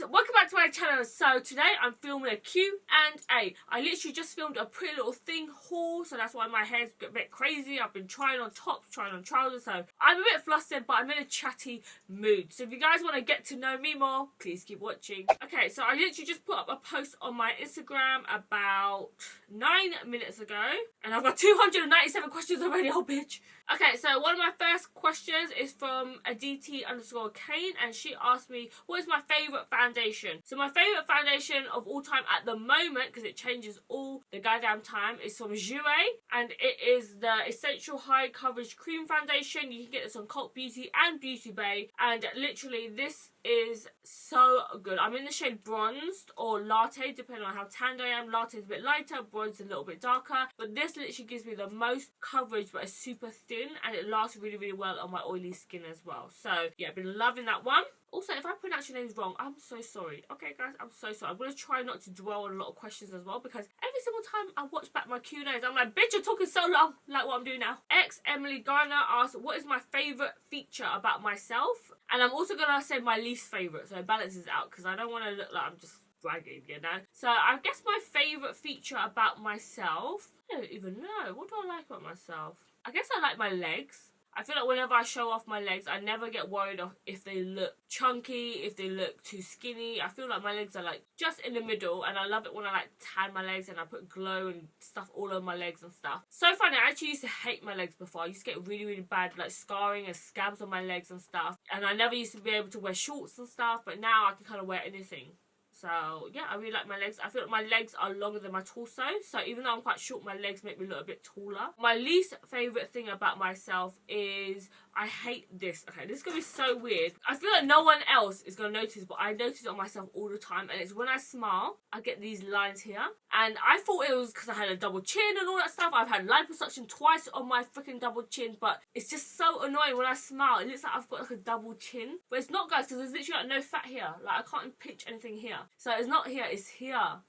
guys, welcome back to my channel. So today I'm filming a Q&A. I literally just filmed a Pretty Little Thing haul, so that's why my hair's a bit crazy. I've been trying on tops, trying on trousers, so I'm a bit flustered, but I'm in a chatty mood. So if you guys want to get to know me more, please keep watching. Okay, so I literally just put up a post on my Instagram about 9 minutes ago, and I've got 297 questions already, oh bitch. Okay, so one of my first questions is from Aditi_Kane, and she asked me, what is my favourite foundation? So my favourite foundation of all time at the moment, because it changes all the goddamn time, is from Jouer, and it is the Essential High Coverage Cream Foundation. You can get this on Cult Beauty and Beauty Bay, and literally this is so good. I'm in the shade Bronzed or Latte, depending on how tanned I am. Latte is a bit lighter, Bronzed is a little bit darker, but this literally gives me the most coverage, but it's super thin, and it lasts really, really well on my oily skin as well. So yeah, I've been loving that one. Also, if I pronounce your names wrong, I'm so sorry. Okay, guys, I'm so sorry. I'm going to try not to dwell on a lot of questions as well, because every single time I watch back my Q&As, I'm like, bitch, you're talking so long, like what I'm doing now. Emily Garner asked, what is my favourite feature about myself? And I'm also going to say my least favourite, so it balances out, because I don't want to look like I'm just bragging, you know? So I guess my favourite feature about myself, I don't even know. What do I like about myself? I guess I like my legs. I feel like whenever I show off my legs, I never get worried of if they look chunky, if they look too skinny. I feel like my legs are like just in the middle, and I love it when I like tan my legs and I put glow and stuff all over my legs and stuff. So funny, I actually used to hate my legs before. I used to get really, really bad like scarring and scabs on my legs and stuff. And I never used to be able to wear shorts and stuff, but now I can kind of wear anything. So yeah, I really like my legs. I feel like my legs are longer than my torso, so even though I'm quite short, my legs make me look a bit taller. My least favourite thing about myself is I hate this. Okay, this is going to be so weird. I feel like no one else is going to notice, but I notice it on myself all the time, and it's when I smile, I get these lines here. And I thought it was because I had a double chin and all that stuff. I've had liposuction twice on my freaking double chin, but it's just so annoying when I smile. It looks like I've got like a double chin, but it's not, guys, because there's literally like no fat here. Like I can't pinch anything here. So it's not here, it's here.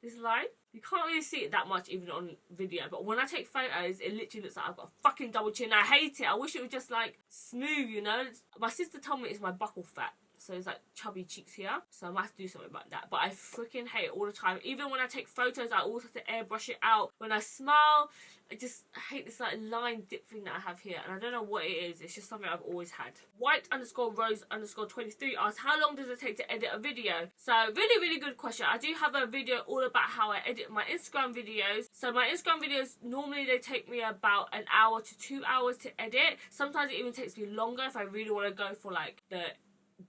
This line. You can't really see it that much even on video, but when I take photos, it literally looks like I've got a fucking double chin. I hate it. I wish it was just like smooth, you know? My sister told me it's my buckle fat. So it's like chubby cheeks here. So I might have to do something about that. But I freaking hate it all the time. Even when I take photos, I always have to airbrush it out. When I smile, I just hate this like line dip thing that I have here. And I don't know what it is. It's just something I've always had. White_Rose_23 asked, how long does it take to edit a video? So really, really good question. I do have a video all about how I edit my Instagram videos. So my Instagram videos, normally they take me about an hour to 2 hours to edit. Sometimes it even takes me longer if I really want to go for like the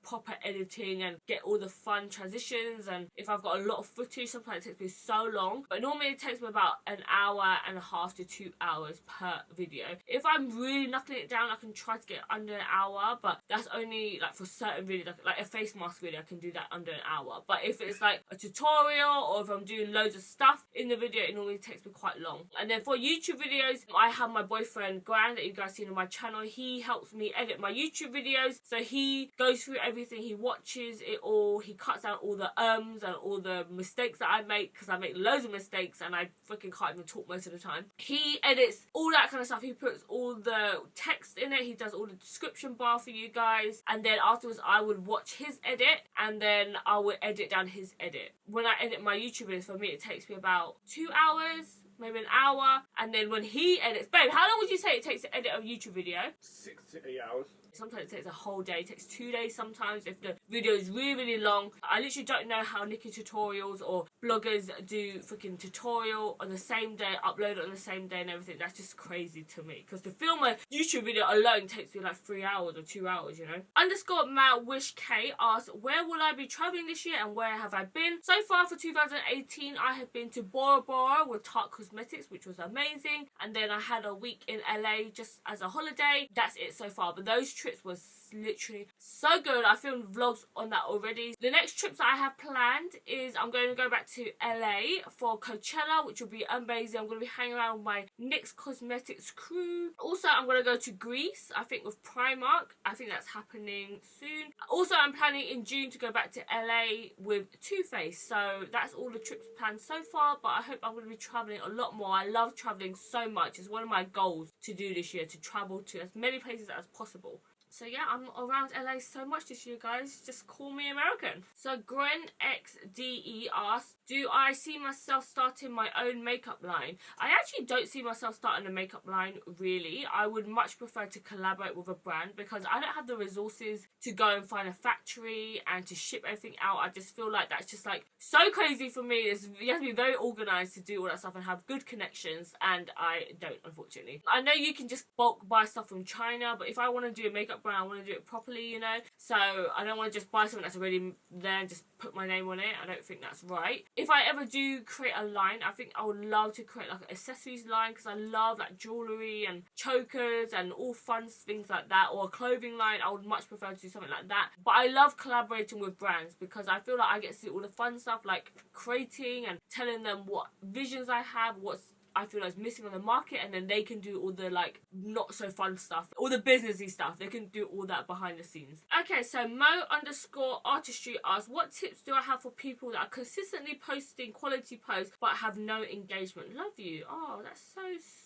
proper editing and get all the fun transitions, and if I've got a lot of footage, sometimes it takes me so long, but normally it takes me about an hour and a half to 2 hours per video. If I'm really knuckling it down, I can try to get under an hour, but that's only like for certain videos, like a face mask video, I can do that under an hour. But if it's like a tutorial or if I'm doing loads of stuff in the video, it normally takes me quite long. And then for YouTube videos, I have my boyfriend Grant that you guys seen on my channel. He helps me edit my YouTube videos, so he goes through everything, he watches it all, he cuts out all the and all the mistakes that I make, because I make loads of mistakes and I freaking can't even talk most of the time. He edits all that kind of stuff, he puts all the text in it, he does all the description bar for you guys, and then afterwards I would watch his edit and then I would edit down his edit. When I edit my YouTube videos, for me it takes me about 2 hours, maybe an hour, and then when he edits, babe, how long would you say it takes to edit a YouTube video? 6 to 8 hours. Sometimes it takes a whole day, it takes 2 days sometimes if the video is really, really long. I literally don't know how Nikki tutorials or bloggers do freaking tutorial on the same day, upload it on the same day and everything. That's just crazy to me, because to film a YouTube video alone takes me like 3 hours or 2 hours, you know. _MattWishK asked, where will I be travelling this year and where have I been? So far for 2018, I have been to Bora Bora with Tarte Cosmetics, which was amazing. And then I had a week in LA just as a holiday. That's it so far, but those trips was literally so good. I filmed vlogs on that already. The next trips that I have planned is I'm going to go back to LA for Coachella, which will be amazing. I'm going to be hanging around with my NYX Cosmetics crew. Also, I'm going to go to Greece, I think with Primark. I think that's happening soon. Also, I'm planning in June to go back to LA with Too Faced. So that's all the trips planned so far, but I hope I'm going to be travelling a lot more. I love travelling so much. It's one of my goals to do this year, to travel to as many places as possible. So yeah, I'm around LA so much this year, guys. Just call me American. So Gren XDE asks, do I see myself starting my own makeup line? I actually don't see myself starting a makeup line, really. I would much prefer to collaborate with a brand because I don't have the resources to go and find a factory and to ship everything out. I just feel like that's just like so crazy for me. You have to be very organised to do all that stuff and have good connections, and I don't, unfortunately. I know you can just bulk buy stuff from China, but if I want to do a makeup brand, I want to do it properly, you know. So I don't want to just buy something that's already there and just put my name on it. I don't think that's right. If I ever do create a line, I think I would love to create like an accessories line because I love like jewellery and chokers and all fun things like that, or a clothing line. I would much prefer to do something like that. But I love collaborating with brands because I feel like I get to do all the fun stuff like creating and telling them what visions I have, what's I feel like is missing on the market, and then they can do all the like not so fun stuff, all the businessy stuff. They can do all that behind the scenes. Okay, so Mo_artistry asks, what tips do I have for people that are consistently posting quality posts but have no engagement? Love you. Oh, that's so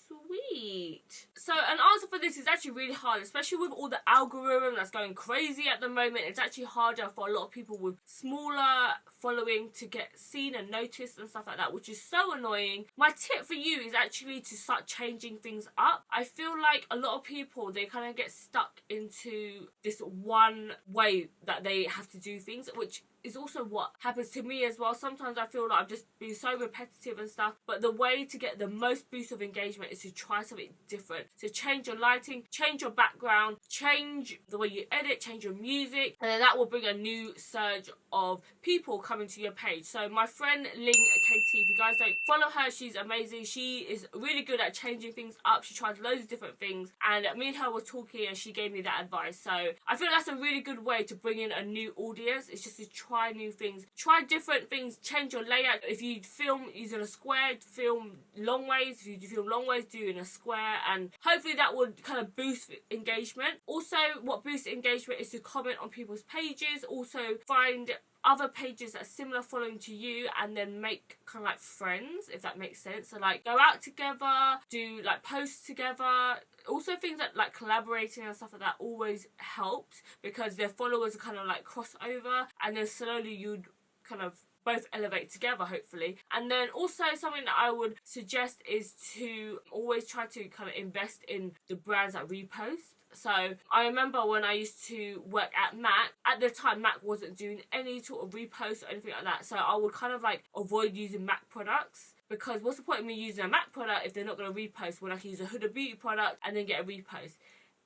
sweet. So an answer for this is actually really hard, especially with all the algorithm that's going crazy at the moment. It's actually harder for a lot of people with smaller following to get seen and noticed and stuff like that, which is so annoying. My tip for you is actually to start changing things up. I feel like a lot of people, they kind of get stuck into this one way that they have to do things, which is also what happens to me as well. Sometimes I feel like I've just been so repetitive and stuff, but the way to get the most boost of engagement is to try something different. So change your lighting, change your background, change the way you edit, change your music, and then that will bring a new surge of people coming to your page. So my friend Ling KT, if you guys don't follow her, she's amazing. She is really good at changing things up. She tries loads of different things, and me and her were talking and she gave me that advice. So I feel that's a really good way to bring in a new audience. It's just to try new things, try different things, change your layout. If you film using a square, film long ways. If you do film long ways, do in a square, and hopefully that would kind of boost engagement. Also, what boosts engagement is to comment on people's pages. Also find other pages that are similar following to you and then make kind of like friends, if that makes sense. So like go out together, do like posts together. Also things that like collaborating and stuff like that always helps because their followers are kind of like cross over, and then slowly you'd kind of both elevate together, hopefully. And then also something that I would suggest is to always try to kind of invest in the brands that repost. So I remember when I used to work at Mac, at the time Mac wasn't doing any sort of repost or anything like that, so I would kind of like avoid using Mac products, because what's the point of me using a Mac product if they're not going to repost when I can use a Huda Beauty product and then get a repost,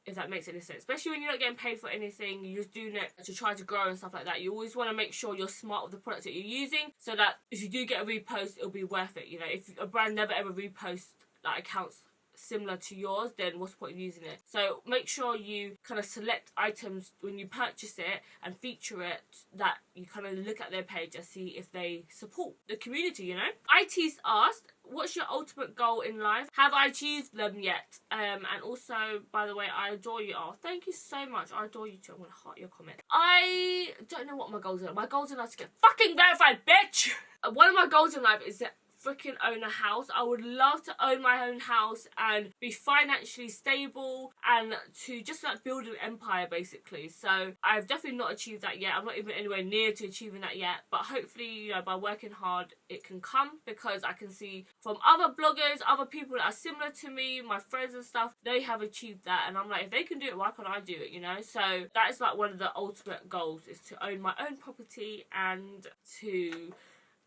if that makes any sense. Especially when you're not getting paid for anything, you're just doing it to try to grow and stuff like that. You always want to make sure you're smart with the products that you're using so that if you do get a repost, it'll be worth it. You know, if a brand never ever reposts like accounts similar to yours, then what's the point of using it? So make sure you kind of select items when you purchase it and feature it, that you kind of look at their page and see if they support the community, you know. IT's asked, what's your ultimate goal in life? Have I achieved them yet? And also, by the way, I adore you. Oh, thank you so much. I adore you too. I'm gonna heart your comment. I don't know what my goals are. My goals in life is to get fucking verified, bitch. One of my goals in life is that freaking own a house. I would love to own my own house and be financially stable and to just like build an empire, basically. So I've definitely not achieved that yet. I'm not even anywhere near to achieving that yet, but hopefully, you know, by working hard it can come, because I can see from other bloggers, other people that are similar to me, my friends and stuff, they have achieved that, and I'm like, if they can do it, why can't I do it, you know? So that is like one of the ultimate goals, is to own my own property and to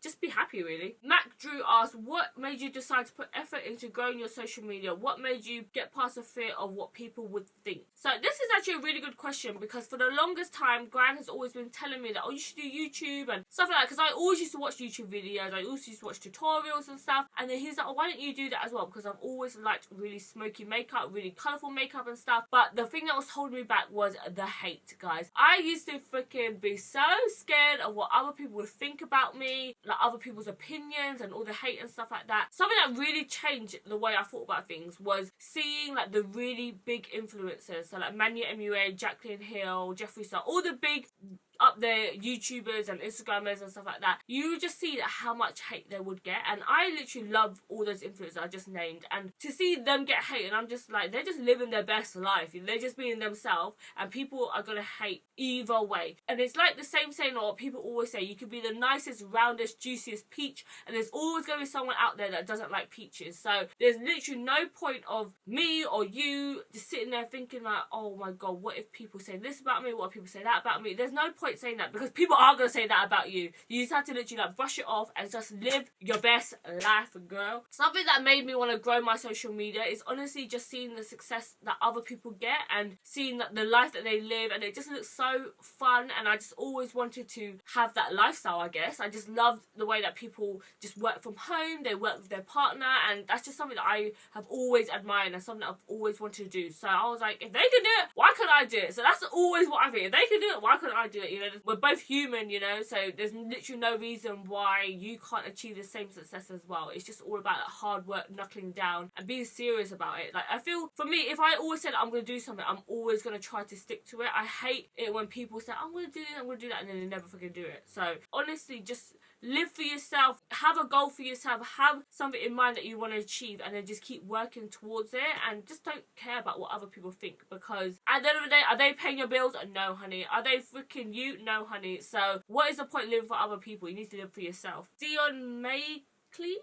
just be happy, really. Mac Drew asked, what made you decide to put effort into growing your social media? What made you get past the fear of what people would think? So this is actually a really good question, because for the longest time, Gran has always been telling me that, oh, you should do YouTube and stuff like that, because I always used to watch YouTube videos, I also used to watch tutorials and stuff, and then he's like, oh, why don't you do that as well? Because I've always liked really smoky makeup, really colourful makeup and stuff, but the thing that was holding me back was the hate, guys. I used to freaking be so scared of what other people would think about me, like other people's opinions and all the hate and stuff like that. Something that really changed the way I thought about things was seeing like the really big influencers, so like Mania MUA, Jacqueline Hill, Jeffree Star, all the big up their YouTubers and Instagrammers and stuff like that, you would just see how much hate they would get. And I literally love all those influencers I just named, and to see them get hate, and I'm just like, they're just living their best life. They're just being themselves, and people are gonna hate either way. And it's like the same saying, or people always say, you could be the nicest, roundest, juiciest peach, and there's always gonna be someone out there that doesn't like peaches. So there's literally no point of me or you just sitting there thinking like, oh my god, what if people say this about me, what if people say that about me? There's no point saying that, because people are gonna say that about you. You just have to literally like brush it off and just live your best life, girl. Something that made me want to grow my social media is honestly just seeing the success that other people get and seeing that the life that they live, and it just looks so fun, and I just always wanted to have that lifestyle, I guess. I just loved the way that people just work from home, they work with their partner, and that's just something that I have always admired and something that I've always wanted to do. So I was like, if they can do it, why couldn't I do it? So that's always what I think. If they can do it, why couldn't I do it? You know, we're both human, you know, so there's literally no reason why you can't achieve the same success as well. It's just all about hard work, knuckling down, and being serious about it. Like, I feel, for me, if I always said I'm going to do something, I'm always going to try to stick to it. I hate it when people say, I'm going to do this, I'm going to do that, and then they never fucking do it. So, honestly, just live for yourself, have a goal for yourself, have something in mind that you want to achieve, and then just keep working towards it, and just don't care about what other people think, because at the end of the day, are they paying your bills? No, honey. Are they freaking you? No, honey. So what is the point living for other people? You need to live for yourself. Dion Makley?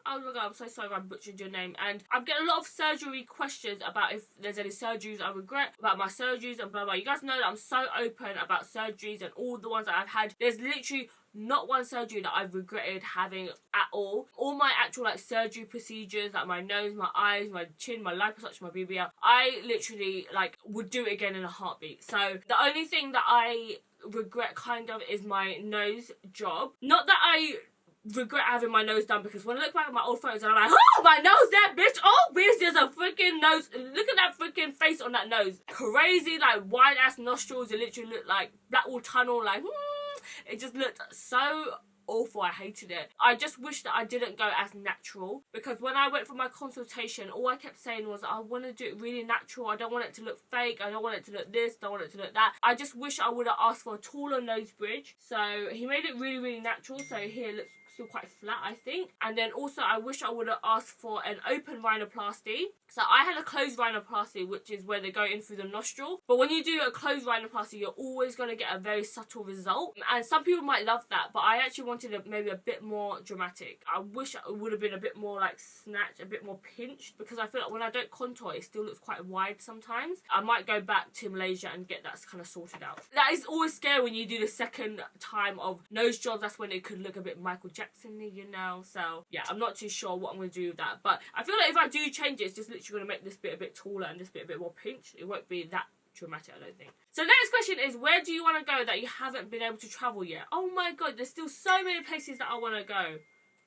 Oh my god, I'm so sorry if I butchered your name. And I'm getting a lot of surgery questions about if there's any surgeries I regret, about my surgeries and blah blah. You guys know that I'm so open about surgeries and all the ones that I've had. There's literally not one surgery that I've regretted having at all. All my actual like surgery procedures, like my nose, my eyes, my chin, my liposuction, my BBL, I literally like would do it again in a heartbeat. So the only thing that I regret kind of is my nose job. Not that I regret having my nose done, because when I look back at my old photos and I'm like, oh, my nose there, bitch. Oh, bitch, there's a freaking nose. Look at that freaking face on that nose. Crazy, like wide ass nostrils. It literally looked like Blackwall Tunnel. Like, it just looked so awful. I hated it. I just wish that I didn't go as natural, because when I went for my consultation, all I kept saying was, I want to do it really natural. I don't want it to look fake. I don't want it to look this. Don't want it to look that. I just wish I would have asked for a taller nose bridge. So he made it really, really natural. So here it looks still quite flat, I think. And then also I wish I would have asked for an open rhinoplasty. So I had a closed rhinoplasty, which is where they go in through the nostril. But when you do a closed rhinoplasty, you're always going to get a very subtle result. And some people might love that, but I actually wanted it maybe a bit more dramatic. I wish it would have been a bit more like snatched, a bit more pinched, because I feel like when I don't contour, it still looks quite wide sometimes. I might go back to Malaysia and get that kind of sorted out. That is always scary when you do the second time of nose jobs. That's when it could look a bit Michael Jackson-y, you know. So yeah, I'm not too sure what I'm going to do with that. But I feel like if I do change it, it's just literally going to make this bit a bit taller and this bit a bit more pinched. It won't be that dramatic, I don't think. So next question is, where do you want to go that you haven't been able to travel yet? Oh my god, there's still so many places that I want to go.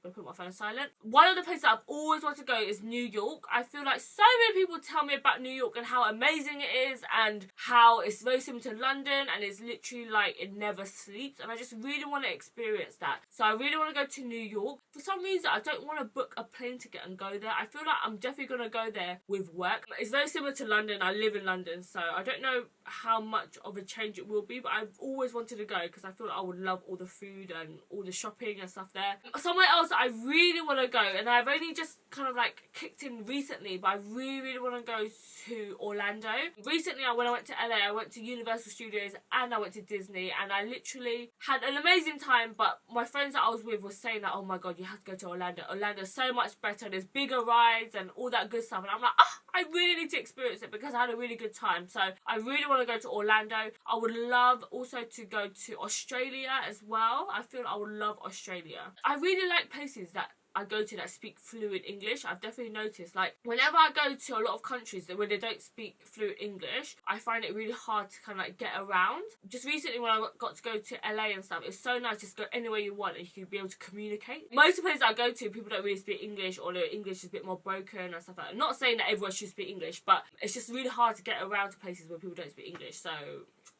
I'm gonna put my phone on silent. One of the places that I've always wanted to go is New York. I feel like so many people tell me about New York and how amazing it is, and how it's very similar to London, and it's literally like it never sleeps, and I just really want to experience that. So I really want to go to New York. For some reason, I don't want to book a plane ticket and go there. I feel like I'm definitely gonna go there with work. It's very similar to London. I live in London, so I don't know how much of a change it will be, but I've always wanted to go because I feel like I would love all the food and all the shopping and stuff there. Somewhere else that I really want to go, and I've only just kind of like kicked in recently, but I really, really want to go to Orlando. Recently, when I went to LA, I went to Universal Studios and I went to Disney, and I literally had an amazing time, but my friends that I was with were saying that, oh my god, you have to go to Orlando. Orlando's so much better. There's bigger rides and all that good stuff. And I'm like, I really need to experience it because I had a really good time. So I really want to go to Orlando. I would love also to go to Australia as well. I feel I would love Australia. I really like places that I go to that speak fluent English. I've definitely noticed, like, whenever I go to a lot of countries where they don't speak fluent English, I find it really hard to kind of like get around. Just recently when I got to go to LA and stuff, it's so nice just go anywhere you want and you can be able to communicate. Most of the places I go to, people don't really speak English, or their English is a bit more broken and stuff like that. I'm not saying that everyone should speak English, but it's just really hard to get around to places where people don't speak English. So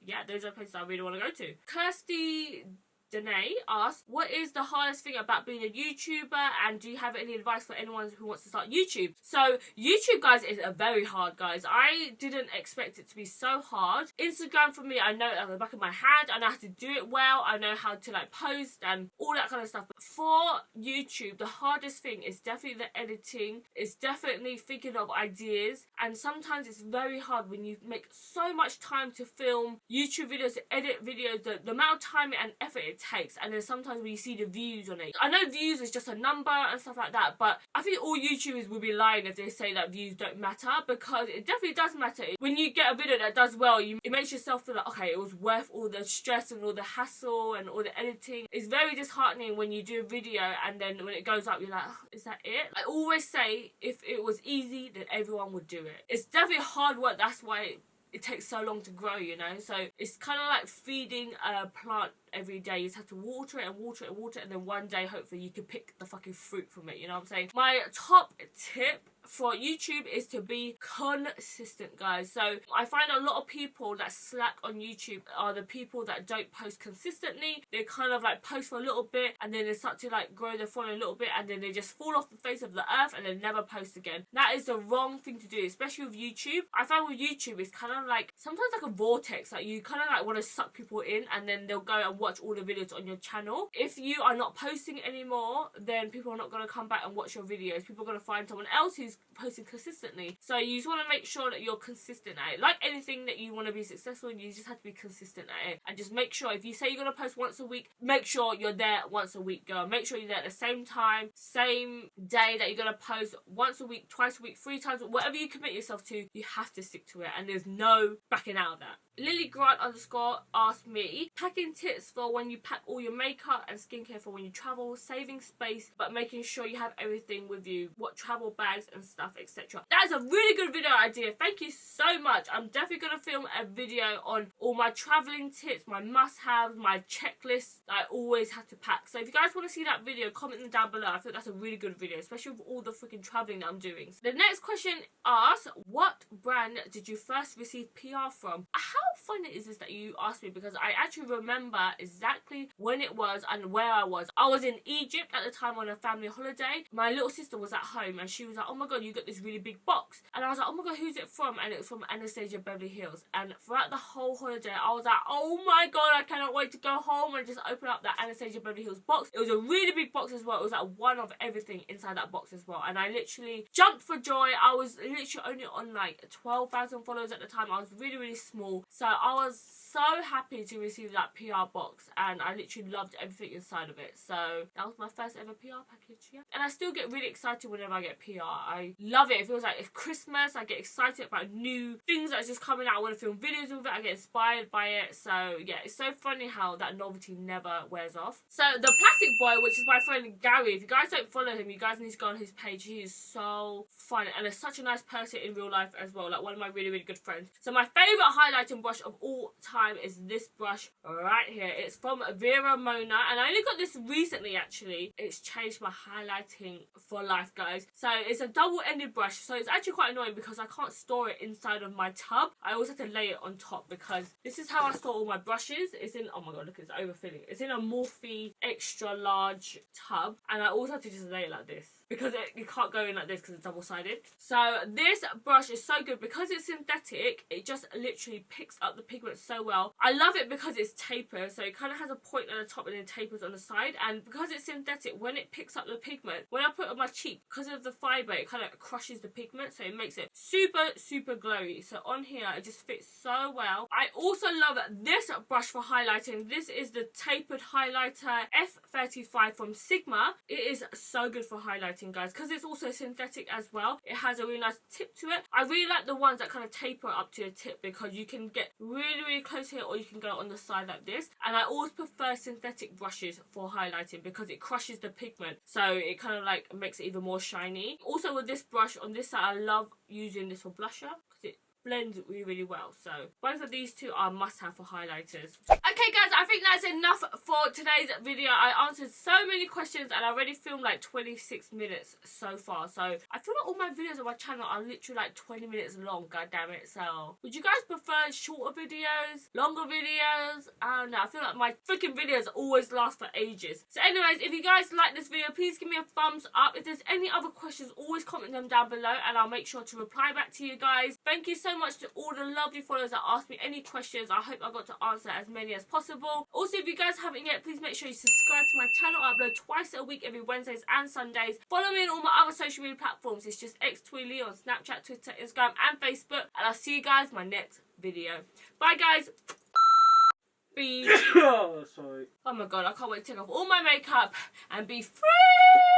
yeah, those are places I really want to go to. Kirsty Danae asked, what is the hardest thing about being a YouTuber, and do you have any advice for anyone who wants to start YouTube? So YouTube, guys, is very hard, guys. I didn't expect it to be so hard. Instagram, for me, I know it at the back of my hand. I know how to do it well. I know how to like post and all that kind of stuff. But for YouTube, the hardest thing is definitely the editing. It's definitely thinking of ideas, and sometimes it's very hard when you make so much time to film YouTube videos, to edit videos, the amount of time and effort it takes, and then sometimes when you see the views on it. I know views is just a number and stuff like that, but I think all YouTubers will be lying if they say that views don't matter, because it definitely does matter. When you get a video that does well, it makes yourself feel like, okay, it was worth all the stress and all the hassle and all the editing. It's very disheartening when you do a video and then when it goes up, you're like, oh, is that it? I always say, if it was easy, then everyone would do it. It's definitely hard work. That's why it takes so long to grow, you know. So it's kind of like feeding a plant every day. You just have to water it and water it and water it, and then one day hopefully you can pick the fucking fruit from it, you know what I'm saying? My top tip for YouTube is to be consistent, guys. So I find a lot of people that slack on YouTube are the people that don't post consistently. They kind of like post for a little bit and then they start to like grow their following a little bit, and then they just fall off the face of the earth and then never post again. That is the wrong thing to do, especially with YouTube. I find with YouTube it's kind of like sometimes like a vortex. Like you kind of like want to suck people in, and then they'll go and watch all the videos on your channel. If you are not posting anymore, then people are not going to come back and watch your videos. People are going to find someone else who's posting consistently. So you just want to make sure that you're consistent at it. Like anything that you want to be successful in, you just have to be consistent at it. And just make sure, if you say you're going to post once a week, make sure you're there once a week, girl. Make sure you're there at the same time, same day that you're going to post, once a week, twice a week, 3 times, whatever you commit yourself to, you have to stick to it. And there's no backing out of that. Lily Grant _ asked me, packing tips for when you pack all your makeup and skincare for when you travel, saving space but making sure you have everything with you, what travel bags and stuff, etc. That is a really good video idea. Thank you so much. I'm definitely going to film a video on all my traveling tips, my must-haves, my checklists that I always have to pack. So if you guys want to see that video, comment them down below. I think that's a really good video, especially with all the freaking traveling that I'm doing. The next question asks, what brand did you first receive PR from? How funny is this that you asked me, because I actually remember exactly when it was and where I was. I was in Egypt at the time on a family holiday. My little sister was at home and she was like, oh my god, you got this really big box. And I was like, oh my god, who's it from? And it was from Anastasia Beverly Hills. And throughout the whole holiday, I was like, oh my god, I cannot wait to go home and just open up that Anastasia Beverly Hills box. It was a really big box as well. It was like one of everything inside that box as well. And I literally jumped for joy. I was literally only on like 12,000 followers at the time. I was really, really small. So I was so happy to receive that PR box, and I literally loved everything inside of it. So that was my first ever PR package, yeah. And I still get really excited whenever I get PR. I love it. It feels like it's Christmas. I get excited about new things that's just coming out. I want to film videos with it. I get inspired by it. So yeah, it's so funny how that novelty never wears off. So the Plastic Boy, which is my friend Gary, if you guys don't follow him, you guys need to go on his page. He is so fun and is such a nice person in real life as well. Like one of my really, really good friends. So my favourite highlighting brush of all time is this brush right here. It's from Vera Mona, and I only got this recently actually. It's changed my highlighting for life, guys. So it's a double-ended brush, so it's actually quite annoying because I can't store it inside of my tub. I always have to lay it on top because this is how I store all my brushes. It's in, oh my god, look, it's overfilling. It's in a Morphe extra large tub, and I always have to just lay it like this because it can't go in like this because it's double-sided. So this brush is so good because it's synthetic. It just literally picks up the pigment so well. I love it because it's tapered, so it kind of has a point at the top and then tapers on the side. And because it's synthetic, when it picks up the pigment, when I put it on my cheek, because of the fibre, it kind of crushes the pigment, so it makes it super, super glowy. So on here, it just fits so well. I also love this brush for highlighting. This is the tapered highlighter F35 from Sigma. It is so good for highlighting, guys, because it's also synthetic as well. It has a really nice tip to it. I really like the ones that kind of taper up to a tip because you can get really, really close here, or you can go on the side like this. And I always prefer synthetic brushes for highlighting because it crushes the pigment, so it kind of like makes it even more shiny. Also with this brush on this side, I love using this for blusher because it blends really, really well. So both of these two are must-have for highlighters. Okay Okay guys, I think that's enough for today's video. I answered so many questions and I already filmed like 26 minutes so far. So I feel like all my videos on my channel are literally like 20 minutes long, god damn it. So would you guys prefer shorter videos, longer videos? I don't know, I feel like my freaking videos always last for ages. So anyways, if you guys like this video, please give me a thumbs up. If there's any other questions, always comment them down below and I'll make sure to reply back to you guys. Thank you so much to all the lovely followers that asked me any questions. I hope I got to answer as many as possible. Also, if you guys haven't yet, please make sure you subscribe to my channel. I upload twice a week, every Wednesdays and Sundays. Follow me on all my other social media platforms. It's just Thuy on Snapchat, Twitter, Instagram and Facebook. And I'll see you guys in my next video. Bye guys. Be. Oh, sorry. Oh my god, I can't wait to take off all my makeup and be free.